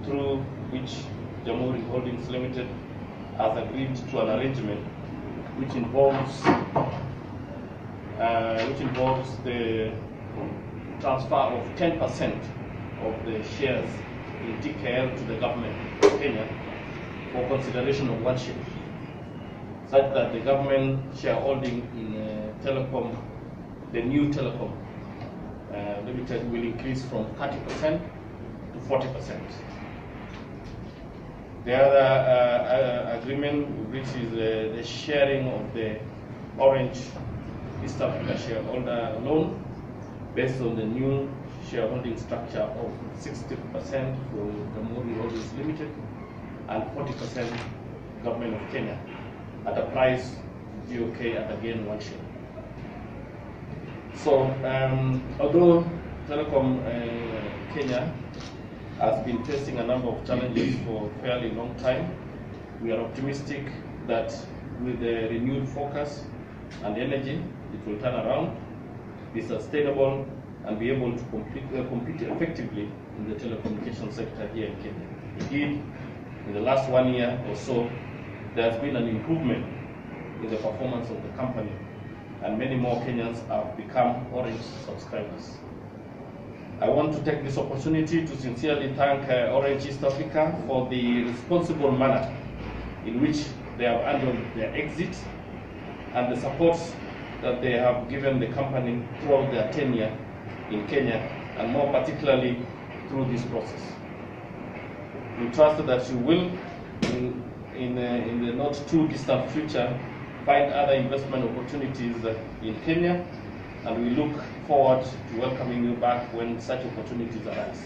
through which Jamhuri Holdings Limited has agreed to an arrangement which involves the transfer of 10% of the shares in TKL to the government of Kenya for consideration of 1 share, such that the government shareholding in Telecom, the new Telecom Limited, will increase from 30% to 40%. The other agreement, which is the sharing of the Orange East Africa shareholder loan, based on the new shareholding structure of 60% for Jamhuri Holdings Limited and 40% Government of Kenya, at a price GOK at again 1 share. So, although Telecom Kenya has been facing a number of challenges for a fairly long time, we are optimistic that with the renewed focus and energy, it will turn around, be sustainable, and be able to compete effectively in the telecommunication sector here in Kenya. Indeed, in the last 1 year or so, there has been an improvement in the performance of the company, and many more Kenyans have become Orange subscribers. I want to take this opportunity to sincerely thank Orange East Africa for the responsible manner in which they have handled their exit and the support that they have given the company throughout their tenure in Kenya, and more particularly through this process. We trust that you will, in the not too distant future, find other investment opportunities in Kenya, and we look forward to welcoming you back when such opportunities arise.